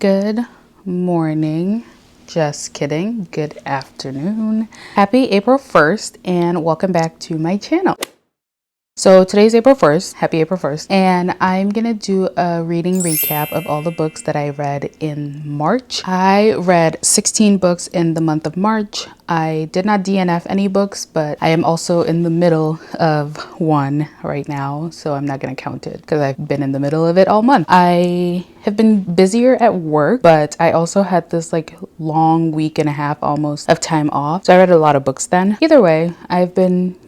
Good morning. Just kidding. Good afternoon. Happy April 1st and welcome back to my channel. So today's April 1st, happy April 1st, and I'm gonna do a reading recap of all the books that I read in March. I read 16 books in the month of March. I did not DNF any books, but I am also in the middle of one right now, so I'm not gonna count it because I've been in the middle of it all month. I have been busier at work, but I also had this long week and a half almost of time off, so I read a lot of books then. Either way, I've been,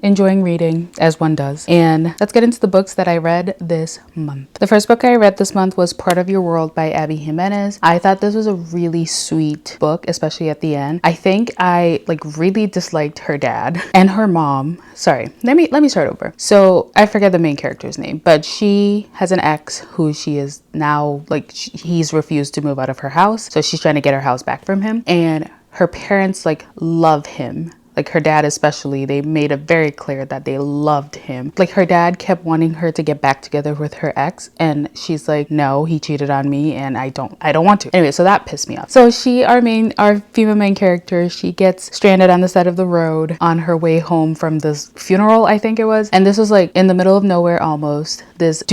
enjoying reading as one does. And let's get into the books that I read this month. The first book I read this month was Part of Your World by Abby Jimenez. I thought this was a really sweet book, especially at the end. I think I really disliked her dad and her mom. Sorry, let me start over. So I forget the main character's name, but she has an ex who she is now he's refused to move out of her house, so she's trying to get her house back from him. And her parents love him. Her dad especially, they made it very clear that they loved him. Her dad kept wanting her to get back together with her ex, and she's like, no, he cheated on me and I don't want to. Anyway, so that pissed me off. So our female main character, she gets stranded on the side of the road on her way home from this funeral, I think it was. And this was in the middle of nowhere almost. This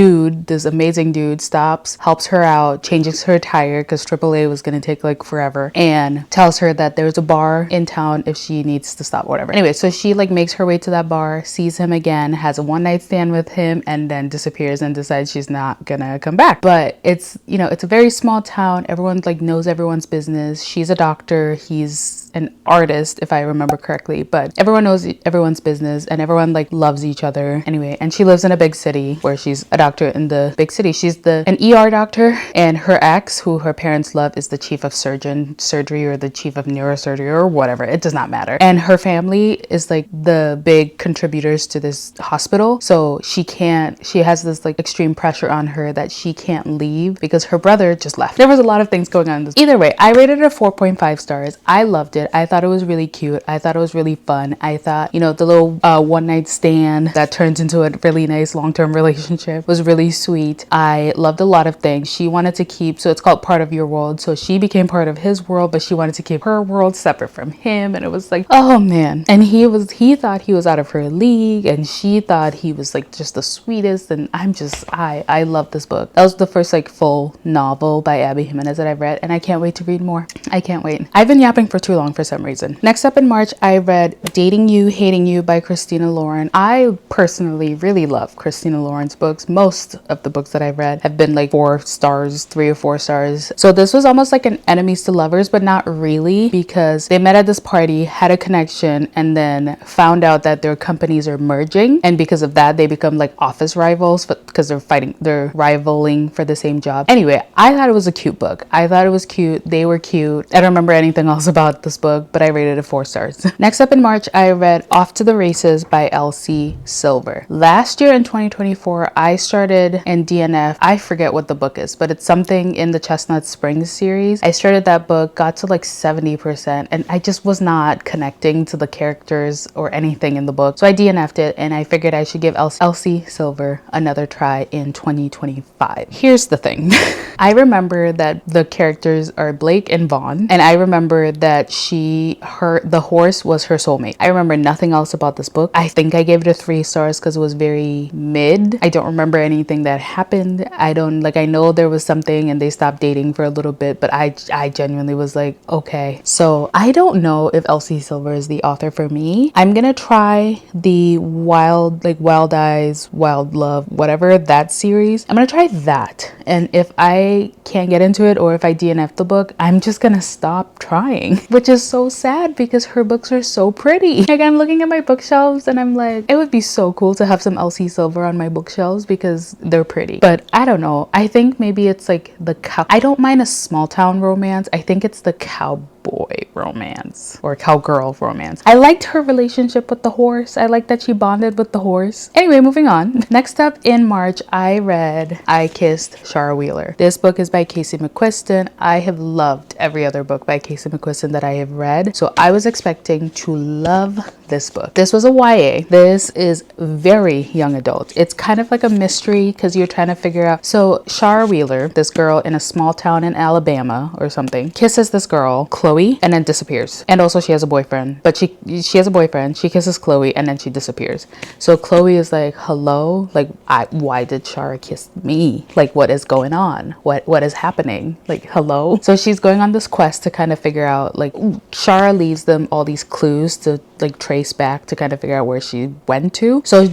amazing dude stops, helps her out, changes her tire because AAA was gonna take forever, and tells her that there's a bar in town if she needs to stop, whatever. Anyway, so she makes her way to that bar, sees him again, has a one night stand with him, and then disappears and decides she's not gonna come back. But it's a very small town. Everyone knows everyone's business. She's a doctor, he's an artist if I remember correctly, but everyone knows everyone's business and everyone loves each other. Anyway, and she lives in a big city where she's a doctor in the big city. She's an ER doctor, and her ex, who her parents love, is the chief of surgery or the chief of neurosurgery or whatever. It does not matter. And her family is the big contributors to this hospital, so she has this extreme pressure on her that she can't leave because her brother just left. There was a lot of things going on. Either way, I rated it a 4.5 stars. I loved it. I thought it was really cute. I thought it was really fun. I thought, the little one night stand that turns into a really nice long-term relationship was really sweet. I loved a lot of things. She wanted to keep, so it's called Part of Your World, so she became part of his world, but she wanted to keep her world separate from him, and it was oh man. And he thought he was out of her league, and she thought he was just the sweetest, and I love this book. That was the first full novel by Abby Jimenez that I've read, and I can't wait to read more. I can't wait. I've been yapping for too long for some reason. Next up in March, I read Dating You, Hating You by Christina Lauren. I personally really love Christina Lauren's books. Most of the books that I've read have been 4 stars, 3 or 4 stars. So this was almost an enemies to lovers, but not really, because they met at this party, had a connection, and then found out that their companies are merging, and because of that they become office rivals because they're rivaling for the same job. Anyway, I thought it was a cute book. I thought it was cute. They were cute. I don't remember anything else about this book, but I rated it 4 stars. Next up in March, I read Off to the Races by Elsie Silver. Last year in 2024, I started in DNF. I forget what the book is, but it's something in the Chestnut Springs series. I started that book, got to 70%, and I just was not connecting to the characters or anything in the book. So I DNF'd it, and I figured I should give Elsie Silver another try in 2025. Here's the thing. I remember that the characters are Blake and Vaughn, and I remember that the horse was her soulmate. I remember nothing else about this book. I think I gave it a 3 stars because it was very mid. I don't remember anything that happened. I know there was something and they stopped dating for a little bit, but I genuinely was okay. So I don't know if Elsie Silver is the author for me. I'm gonna try the Wild Eyes, Wild Love, whatever, that series. I'm gonna try that, and if I can't get into it or if I DNF the book, I'm just gonna stop trying, which is so sad because her books are so pretty. I'm looking at my bookshelves and I'm it would be so cool to have some Elsie Silver on my bookshelves because they're pretty. But I don't know. I think maybe it's the cow. I don't mind a small town romance. I think it's the cowboy romance or cowgirl romance. I liked her relationship with the horse. I liked that she bonded with the horse. Anyway, moving on. Next up in March, I read I Kissed Shara Wheeler. This book is by Casey McQuiston. I have loved every other book by Casey McQuiston that I have read, so I was expecting to love this book. This was a YA. This is very young adult. It's kind of like a mystery because you're trying to figure out. So Shara Wheeler, this girl in a small town in Alabama or something, kisses this girl, Chloe, and then disappears. And also she has a boyfriend, but she has a boyfriend. She kisses Chloe and then she disappears. So Chloe is like, hello? Like, why did Shara kiss me? Like, what is going on? What is happening? Like, hello? So she's going on this quest to kind of figure out, like, Shara leaves them all these clues to like trace back to kind of figure out where she went to. So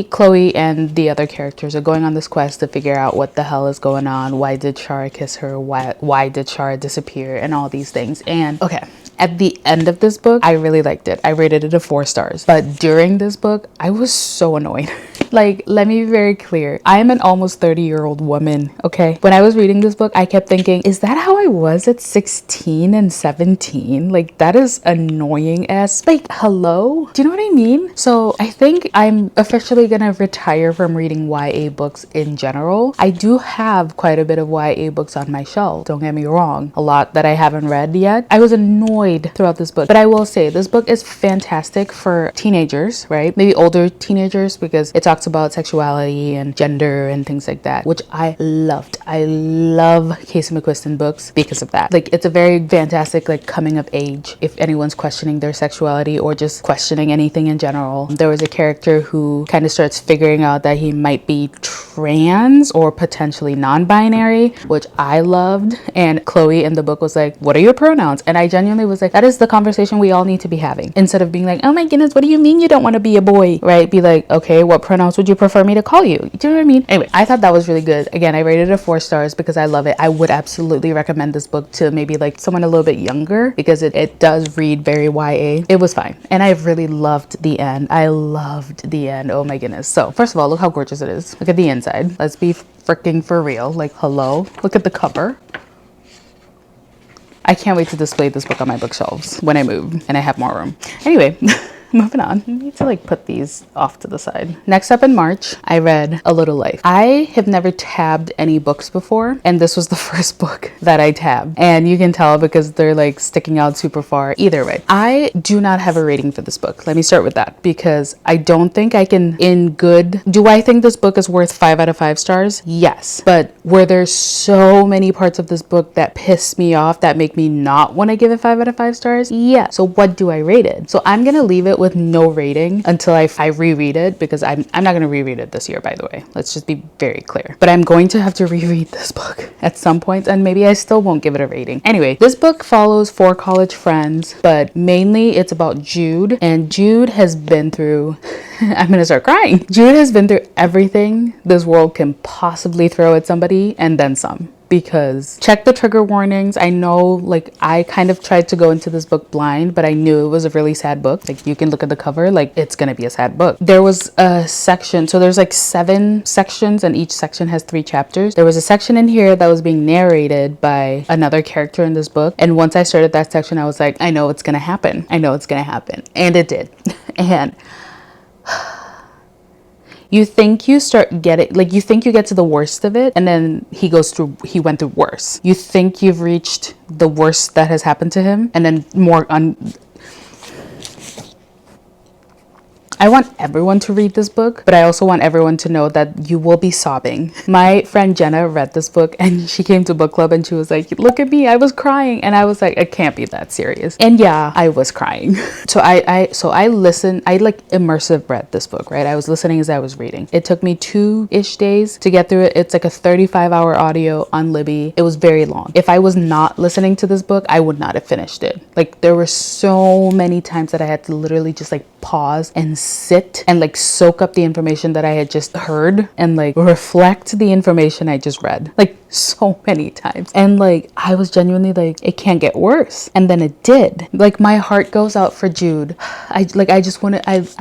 Chloe and the other characters are going on this quest to figure out what the hell is going on. Why did Shara kiss her? Why did Shara disappear? And all these things. And okay, at the end of this book, I really liked it. I rated it a 4 stars. But during this book, I was so annoyed. Like, let me be very clear. I am an almost 30-year-old woman, okay? When I was reading this book, I kept thinking, is that how I was at 16 and 17? Like, that is annoying as, like, hello? Do you know what I mean? So I think I'm officially gonna retire from reading YA books in general. I do have quite a bit of YA books on my shelf. Don't get me wrong. A lot that I haven't read yet. I was annoyed throughout this book, but I will say this book is fantastic for teenagers, right? Maybe older teenagers, because it talks about sexuality and gender and things like that, which I loved. I love Casey McQuiston books because of that. Like, it's a very fantastic, like, coming of age if anyone's questioning their sexuality or just questioning anything in general. There was a character who kind of starts figuring out that he might be trans or potentially non-binary, which I loved. And Chloe in the book was like, what are your pronouns? And I genuinely was like, that is the conversation we all need to be having. Instead of being like, oh my goodness, what do you mean you don't want to be a boy, right? Be like, okay, what pronouns would you prefer me to call you? Do you know what I mean? Anyway, I thought that was really good. Again, I rated it 4 stars because I love it. I would absolutely recommend this book to maybe like someone a little bit younger because it does read very YA. It was fine. And I really loved the end. I loved the end. Oh my goodness. So first of all, look how gorgeous it is. Look at the inside. Let's be freaking for real. Like, hello. Look at the cover. I can't wait to display this book on my bookshelves when I move and I have more room. Anyway, moving on. I need to like put these off to the side. Next up in March, I read A Little Life. I have never tabbed any books before, and this was the first book that I tabbed. And you can tell because they're like sticking out super far. Either way, I do not have a rating for this book. Let me start with that because I don't think I can do I think this book is worth 5 out of 5 stars? Yes. But were there so many parts of this book that piss me off that make me not want to give it 5 out of 5 stars? Yeah. So what do I rate it? So I'm going to leave it with no rating until I reread it because I'm not going to reread it this year, by the way. Let's just be very clear. But I'm going to have to reread this book at some point and maybe I still won't give it a rating. Anyway, this book follows 4 college friends, but mainly it's about Jude, and Jude has been through I'm going to start crying. Jude has been through everything this world can possibly throw at somebody and then some. Because check the trigger warnings. I know, like, I kind of tried to go into this book blind, but I knew it was a really sad book. Like, you can look at the cover, like, it's gonna be a sad book. There was a section, so there's like 7 sections and each section has 3 chapters. There was a section in here that was being narrated by another character in this book, and once I started that section, I was like, I know it's gonna happen. I know it's gonna happen. And it did. And you think you start getting, like, you think you get to the worst of it, and then he went through worse. You think you've reached the worst that has happened to him, and then I want everyone to read this book, but I also want everyone to know that you will be sobbing. My friend Jenna read this book and she came to book club and she was like, look at me, I was crying. And I was like, it can't be that serious. And yeah, I was crying. So I listened, I like immersive read this book, right? I was listening as I was reading. It took me 2-ish days to get through it. It's like a 35-hour audio on Libby. It was very long. If I was not listening to this book, I would not have finished it. Like, there were so many times that I had to literally just like pause and sit and like soak up the information that I had just heard and like reflect the information I just read, like so many times. And like, I was genuinely like, it can't get worse. And then it did. Like, my heart goes out for Jude. I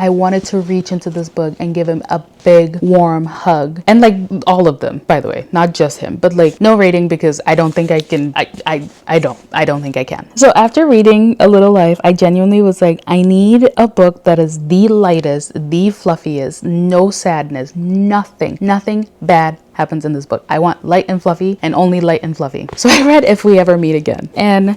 wanted to reach into this book and give him a big warm hug. And like all of them, by the way, not just him, but like no rating because I don't think I can. I don't think I can. So after reading A Little Life, I genuinely was like, I need a book that is the lightest, the fluffiest, no sadness, nothing bad happens in this book. I want light and fluffy, and only light and fluffy. So I read If We Ever Meet Again, and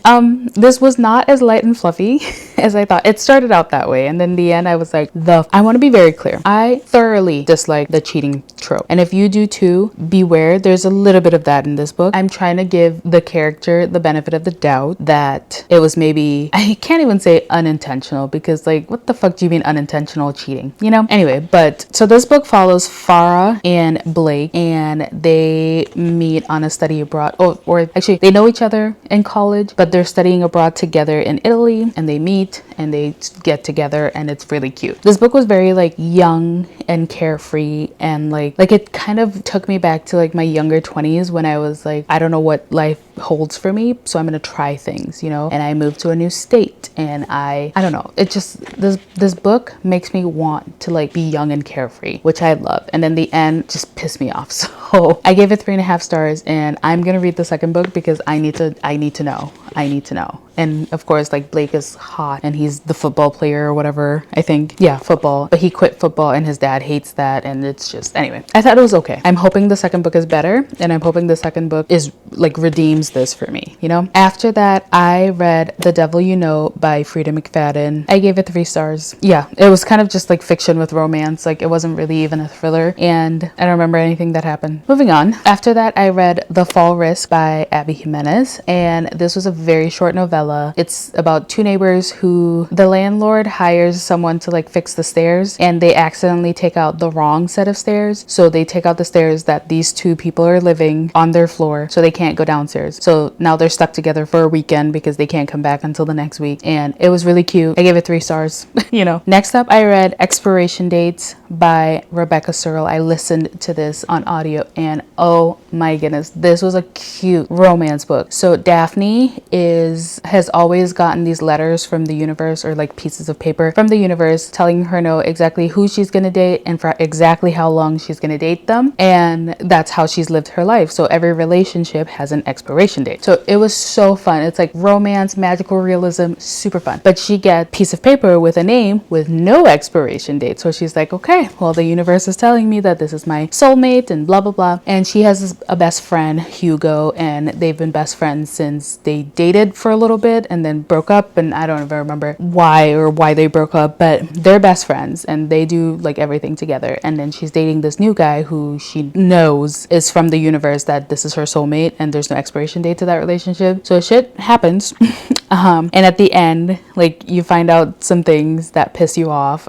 this was not as light and fluffy as I thought. It started out that way, and then in the end I was like, I want to be very clear. I thoroughly dislike the cheating trope, and if you do too, beware. There's a little bit of that in this book. I'm trying to give the character the benefit of the doubt that it was maybe, I can't even say unintentional, because like, what the fuck do you mean unintentional cheating, you know? Anyway, but so this book follows Farah and Blake, and they meet on a study abroad, or actually they know each other in college, but they're studying abroad together in Italy, and they meet and they get together, and it's really cute. This book was very like young and carefree, and like it kind of took me back to like my younger 20s when I was like, I don't know what life holds for me, so I'm gonna try things, you know? And I moved to a new state, and I don't know, it just, this book makes me want to like be young and carefree, which I love. And then the end just pissed me off, so I gave it 3.5 stars, and I'm gonna read the second book because I need to know. And of course, like, Blake is hot, and he's the football player or whatever, I think. Yeah, football. But he quit football, and his dad hates that, and it's just, anyway, I thought it was okay. I'm hoping the second book is better, and I'm hoping the second book is like redeems this for me, you know? After that, I read The Devil You Know by Frida McFadden. I gave it 3 stars. Yeah, it was kind of just like fiction with romance. Like, it wasn't really even a thriller, and I don't remember anything that happened. Moving on. After that, I read The Fall Risk by Abby Jimenez, and this was a very short novella. It's about 2 neighbors who the landlord hires someone to like fix the stairs, and they accidentally take out the wrong set of stairs. So they take out the stairs that these 2 people are living on their floor, so they can't go downstairs. So now they're stuck together for a weekend because they can't come back until the next week, and it was really cute. I gave it 3 stars. You know. Next up, I read Expiration Dates by Rebecca Searle. I listened to this on audio, and oh my goodness, this was a cute romance book. So Daphne has always gotten these letters from the universe, or like pieces of paper from the universe, telling her know exactly who she's gonna date and for exactly how long she's gonna date them, and that's how she's lived her life. So every relationship has an expiration date. So it was so fun. It's like romance, magical realism, super fun. But she gets a piece of paper with a name with no expiration date. So she's like, okay, well, the universe is telling me that this is my soulmate and blah blah blah. And she has a best friend, Hugo, and they've been best friends since they dated for a little bit and then broke up, and I don't even remember why they broke up, but they're best friends and they do like everything together. And then she's dating this new guy who she knows is from the universe, that this is her soulmate, and there's no expiration date to that relationship. So shit happens. And at the end, like, you find out some things that piss you off,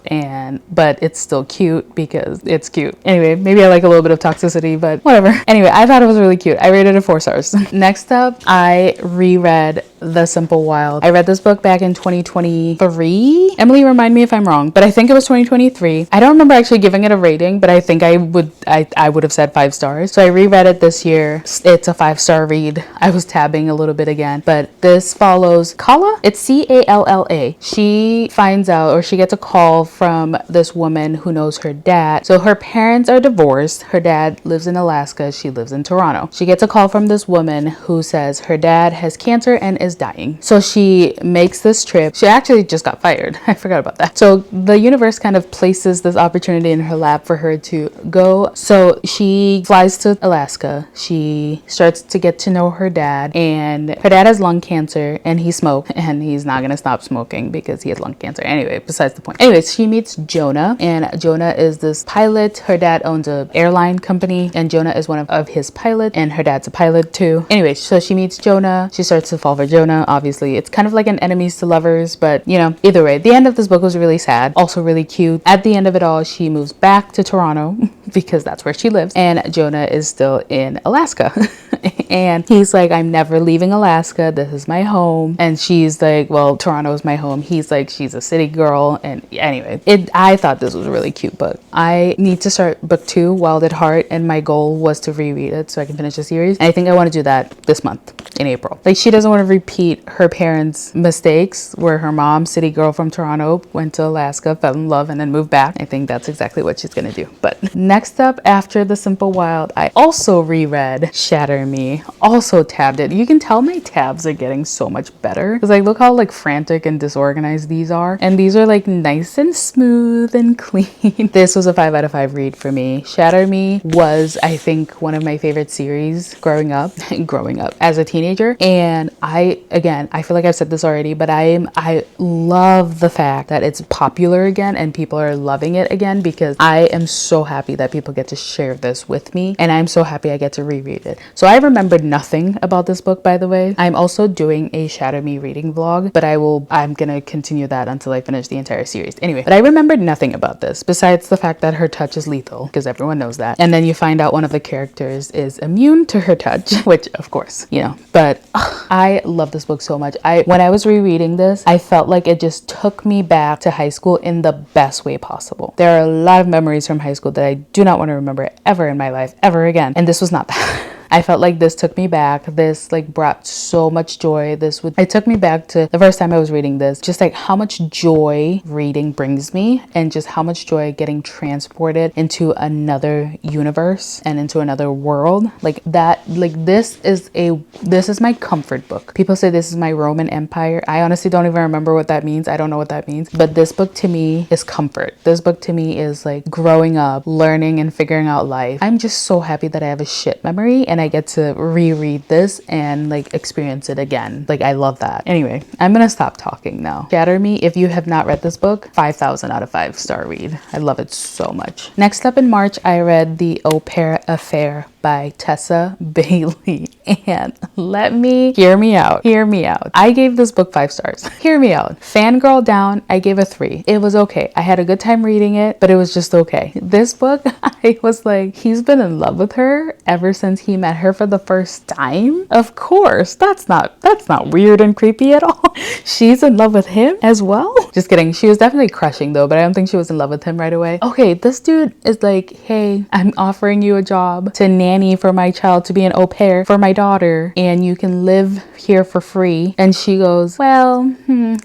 but it's still cute because it's cute. Anyway, maybe I like a little bit of toxicity, but whatever. Anyway, I thought it was really cute. I rated it 4 stars. Next up, I reread The Simple Wild. I read this book back in 2023. Emily, remind me if I'm wrong, but I think it was 2023. I don't remember actually giving it a rating, but I think I would have said 5 stars. So I reread it this year. It's a 5-star read. I was tabbing a little bit again, but this follows Kala. It's Calla. She finds out, or she gets a call from this woman who knows her dad. So her parents are divorced. Her dad lives in Alaska. She lives in Toronto. She gets a call from this woman who says her dad has cancer and is dying. So she makes this trip. She actually just got fired. I forgot about that. So the universe kind of places this opportunity in her lap for her to go. So she flies to Alaska. She starts to get to know her dad, and her dad has lung cancer, and he smokes, and he's not gonna stop smoking because he has lung cancer. Anyway, besides the point. Anyways, she meets Jonah, and Jonah is this pilot. Her dad owns an airline company, and Jonah is one of his pilots, and her dad's a pilot too. Anyway, so she meets Jonah. She starts to fall for Jonah. Obviously, it's kind of like an enemies to lovers, but you know, either way, the end of this book was really sad, also really cute. At the end of it all, she moves back to Toronto because that's where she lives, and Jonah is still in Alaska. And he's like, I'm never leaving Alaska. This is my home. And she's like, well, Toronto is my home. He's like, she's a city girl. And anyway, I thought this was a really cute book. I need to start book 2, Wild at Heart, and my goal was to reread it so I can finish the series. And I think I want to do that this month in April. Like, she doesn't want to repeat her parents' mistakes, where her mom, city girl from Toronto, went to Alaska, fell in love, and then moved back. I think that's exactly what she's going to do. But next Next up, after The Simple Wild, I also reread Shatter Me, also tabbed it. You can tell my tabs are getting so much better because like look how like frantic and disorganized these are, and these are like nice and smooth and clean. This was a 5 out of 5 read for me. Shatter Me was, I think, one of my favorite series growing up as a teenager. And I feel like I've said this already, but I love the fact that it's popular again and people are loving it again, because I am so happy that people get to share this with me, and I'm so happy I get to reread it. So I remembered nothing about this book, by the way. I'm also doing a Shatter Me reading vlog, but I'm gonna continue that until I finish the entire series. Anyway, but I remembered nothing about this besides the fact that her touch is lethal, because everyone knows that. And then you find out one of the characters is immune to her touch, which of course, you know, but I love this book so much. When I was rereading this, I felt like it just took me back to high school in the best way possible. There are a lot of memories from high school that I do not want to remember ever in my life, ever again. And this was not that. I felt like this took me back. This like brought so much joy. It took me back to the first time I was reading this, just like how much joy reading brings me, and just how much joy getting transported into another universe and into another world. Like that, like this is my comfort book. People say this is my Roman Empire. I honestly don't even remember what that means. I don't know what that means, but this book to me is comfort. This book to me is like growing up, learning and figuring out life. I'm just so happy that I have a shit memory and I get to reread this and like experience it again. Like I love that. Anyway, I'm gonna stop talking now. Shatter Me, if you have not read this book, 5,000 out of 5-star read. I love it so much. Next up in March, I read The Au Pair Affair by Tessa Bailey. And hear me out. I gave this book 5 stars. Hear me out. Fangirl down, I gave a 3. It was okay. I had a good time reading it, but it was just okay. This book, I was like, he's been in love with her ever since he met her for the first time. Of course, that's not weird and creepy at all. She's in love with him as well. Just kidding. She was definitely crushing though, but I don't think she was in love with him right away. Okay, this dude is like, hey, I'm offering you a job to nanny for my child, to be an au pair for my daughter, and you can live here for free. And she goes, well,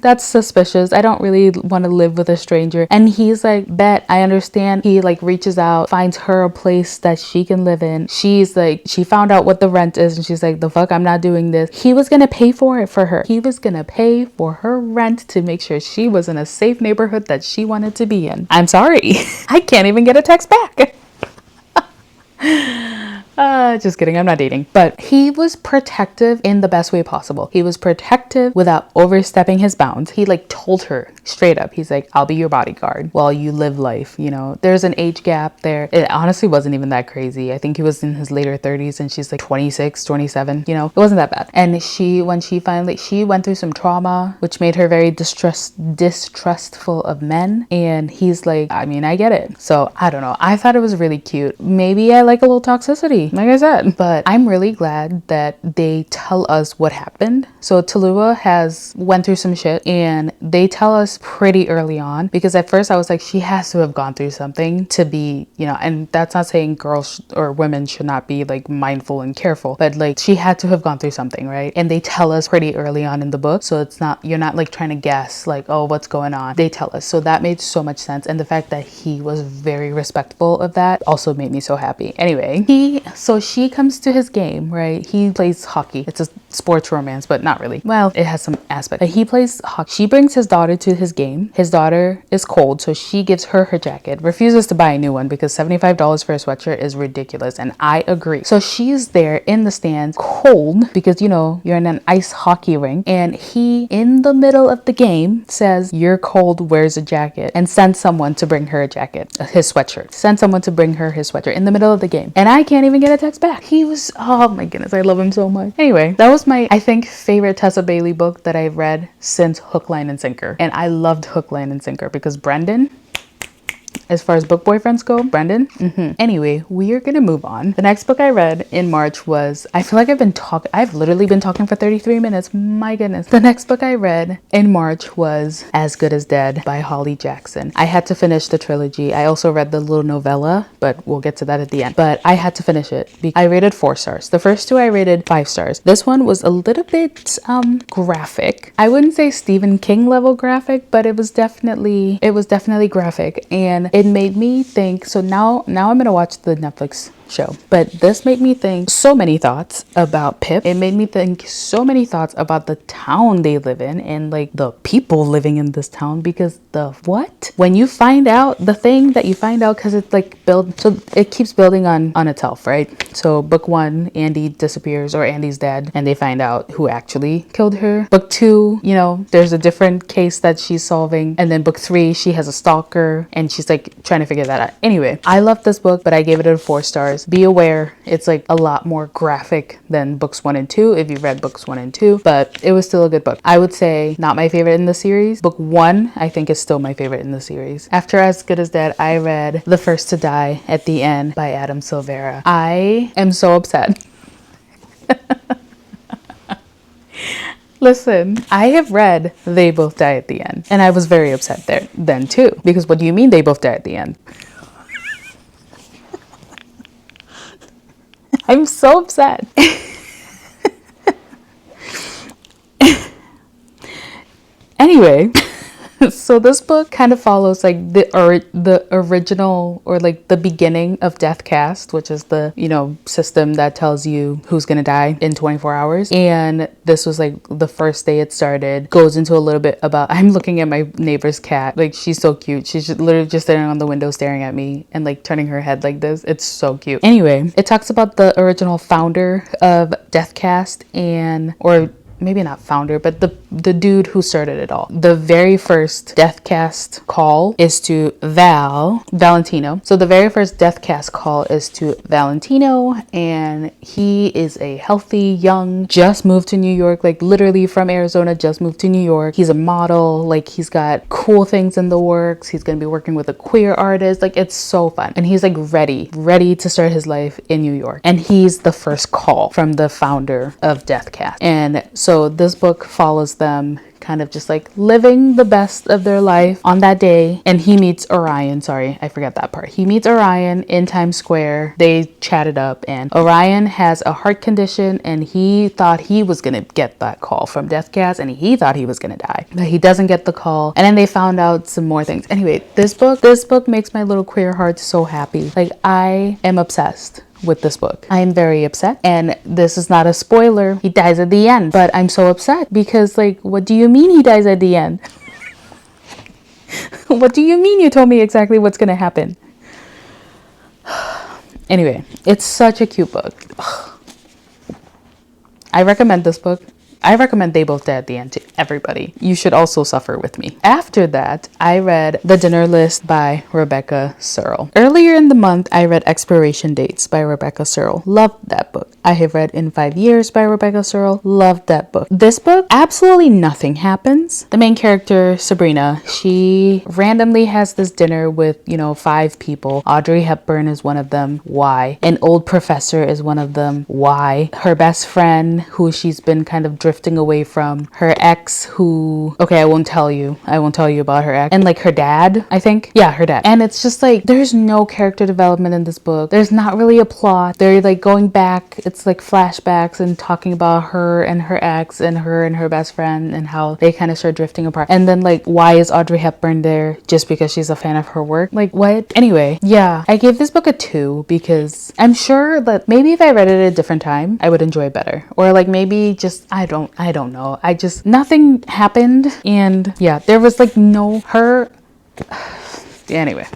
that's suspicious. I don't really want to live with a stranger. And he's like, bet, I understand. He like reaches out, finds her a place that she can live in. She's like, she found out what the rent is and she's like, the fuck, I'm not doing this. He was gonna pay for it for her. He was gonna pay for her rent to make sure she was in a safe neighborhood that she wanted to be in. I'm sorry. I can't even get a text back. Just kidding, I'm not dating. But he was protective in the best way possible. He was protective without overstepping his bounds. He like told her straight up, he's like, I'll be your bodyguard while you live life. You know, there's an age gap there. It honestly wasn't even that crazy. I think he was in his later 30s and she's like 26, 27, you know, it wasn't that bad. And she went through some trauma, which made her very distrustful of men. And he's like, I mean, I get it. So I don't know. I thought it was really cute. Maybe I like a little toxicity, like I said, but I'm really glad that they tell us what happened. So Tallulah went through some shit and they tell us pretty early on, because at first I was like, she has to have gone through something to be, you know, and that's not saying girls or women should not be like mindful and careful, but like she had to have gone through something, right? And they tell us pretty early on in the book. So you're not like trying to guess like, oh, what's going on? They tell us. So that made so much sense. And the fact that he was very respectful of that also made me so happy. Anyway, she comes to his game, right? He plays hockey. It's a sports romance, but not really. Well, it has some aspect. But he plays hockey. She brings his daughter to his game. His daughter is cold, so she gives her jacket, refuses to buy a new one because $75 for a sweatshirt is ridiculous, and I agree. So she's there in the stands, cold, because you know, you're in an ice hockey rink, and he, in the middle of the game, says, you're cold, where's a jacket? And sends someone to bring her a jacket, his sweatshirt. Send someone to bring her his sweatshirt in the middle of the game. And I can't even get a text back. He was, oh my goodness, I love him so much. Anyway, that was my, I think, favorite Tessa Bailey book that I've read since Hook, Line, and Sinker. And I loved Hook, Line, and Sinker because Brendan, as far as book boyfriends go, Brendan. Anyway, we are gonna move on. The next book I read in March was, I feel like I've literally been talking for 33 minutes. My goodness. The next book I read in March was As Good as Dead by Holly Jackson. I had to finish the trilogy. I also read the little novella, but we'll get to that at the end. But I had to finish it. I rated 4 stars. The first 2 I rated 5 stars. This one was a little bit graphic. I wouldn't say Stephen King level graphic, but it was definitely graphic. And it made me think. So now I'm gonna watch the Netflix show, but this made me think so many thoughts about Pip. It made me think so many thoughts about the town they live in and like the people living in this town, because when you find out the thing that you find out, because it's like so it keeps building on itself, right? So book 1, Andy disappears, or Andy's dead, and they find out who actually killed her. Book 2, there's a different case that she's solving, and then book 3, she has a stalker and she's like trying to figure that out. Anyway, I love this book, but I gave it a 4 stars. Be aware, it's like a lot more graphic than books 1 and 2 if you've read books 1 and 2, but it was still a good book. I would say not my favorite in the series. Book 1, I think, is still my favorite in the series. After As Good as Dead, I read The First to Die at the End by Adam Silvera. I am so upset. Listen, I have read They Both Die at the End, and I was very upset then too, because what do you mean they both die at the end? I'm so upset. Anyway, so this book kind of follows like the original, or like the beginning of Death Cast, which is the system that tells you who's gonna die in 24 hours. And this was like the first day it started. Goes into a little bit about, I'm looking at my neighbor's cat, like she's so cute. She's literally just sitting on the window staring at me and like turning her head like this. It's so cute. Anyway, it talks about the original founder of Death Cast, or maybe not founder, but the dude who started it all. The very first Deathcast call is to Valentino. So the very first Deathcast call is to Valentino, and he is a healthy, young, just moved to New York, like literally from Arizona, just moved to New York. He's a model, like he's got cool things in the works. He's gonna be working with a queer artist. Like it's so fun. And he's like ready to start his life in New York. And he's the first call from the founder of Deathcast. And so this book follows them kind of just like living the best of their life on that day. And he meets Orion. Sorry, I forgot that part. He meets Orion in Times Square. They chatted up, and Orion has a heart condition, and he thought he was gonna get that call from Deathcast, and he thought he was gonna die, but he doesn't get the call. And then they found out some more things. Anyway, this book makes my little queer heart so happy. Like I am obsessed with this book. I am very upset, and this is not a spoiler. He dies at the end, but I'm so upset because like, what do you mean he dies at the end? What do you mean you told me exactly what's gonna happen? Anyway, it's such a cute book. I recommend this book. I recommend They Both Die at the End to everybody. You should also suffer with me. After that, I read The Dinner List by Rebecca Searle. Earlier in the month, I read Expiration Dates by Rebecca Searle. Loved that book. I have read In 5 Years by Rebecca Searle. Loved that book. This book, absolutely nothing happens. The main character, Sabrina, she randomly has this dinner with, 5 people. Audrey Hepburn is one of them. Why? An old professor is one of them. Why? Her best friend, who she's been kind of drifting away from, her ex, who, okay, I won't tell you about her ex, and like her dad, I think, yeah, her dad. And it's just like, there's no character development in this book. There's not really a plot. They're like going back, it's like flashbacks and talking about her and her ex and her best friend and how they kind of start drifting apart. And then like, why is Audrey Hepburn there? Just because she's a fan of her work? Like what? Anyway, yeah, I gave this book a 2 because I'm sure that maybe if I read it at a different time, I would enjoy it better. Or like maybe just, I don't know. Nothing happened, and yeah, there was like anyway.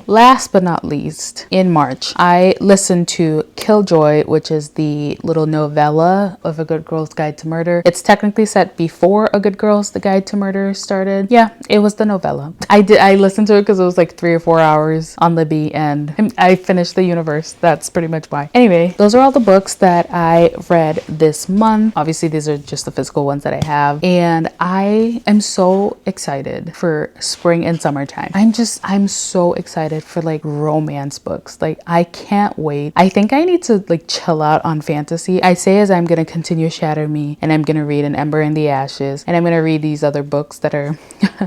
Last but not least, in March, I listened to Killjoy, which is the little novella of A Good Girl's Guide to Murder. It's technically set before A Good Girl's Guide to Murder started. Yeah, it was the novella. I listened to it because it was like 3 or 4 hours on Libby, and I finished the universe. That's pretty much why. Anyway, those are all the books that I read this month. Obviously, these are just the physical ones that I have, and I am so excited for spring and summertime. I'm so excited for like romance books. Like I can't wait. I think I need to like chill out on fantasy. I say as I'm gonna continue Shatter Me, and I'm gonna read An Ember in the Ashes, and I'm gonna read these other books that are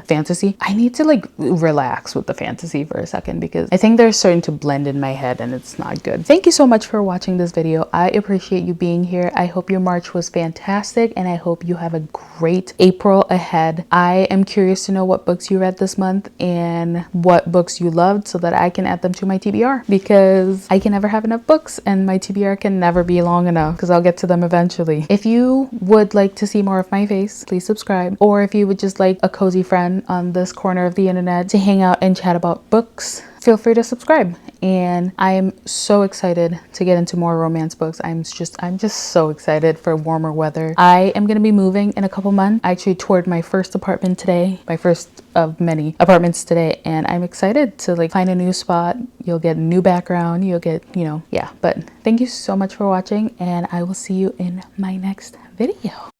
fantasy. I need to like relax with the fantasy for a second because I think they're starting to blend in my head and it's not good. Thank you so much for watching this video. I appreciate you being here. I hope your March was fantastic and I hope you have a great April ahead. I am curious to know what books you read this month and what books you loved so that I can add them to my TBR, because I can never have enough books and my TBR can never be long enough because I'll get to them eventually. If you would like to see more of my face, please subscribe. Or if you would just like a cozy friend on this corner of the internet to hang out and chat about books, feel free to subscribe. And I am so excited to get into more romance books. I'm just so excited for warmer weather. I am going to be moving in a couple months. I actually toured my first apartment today, my first of many apartments today, and I'm excited to like find a new spot. You'll get a new background, you'll get, yeah, but thank you so much for watching and I will see you in my next video.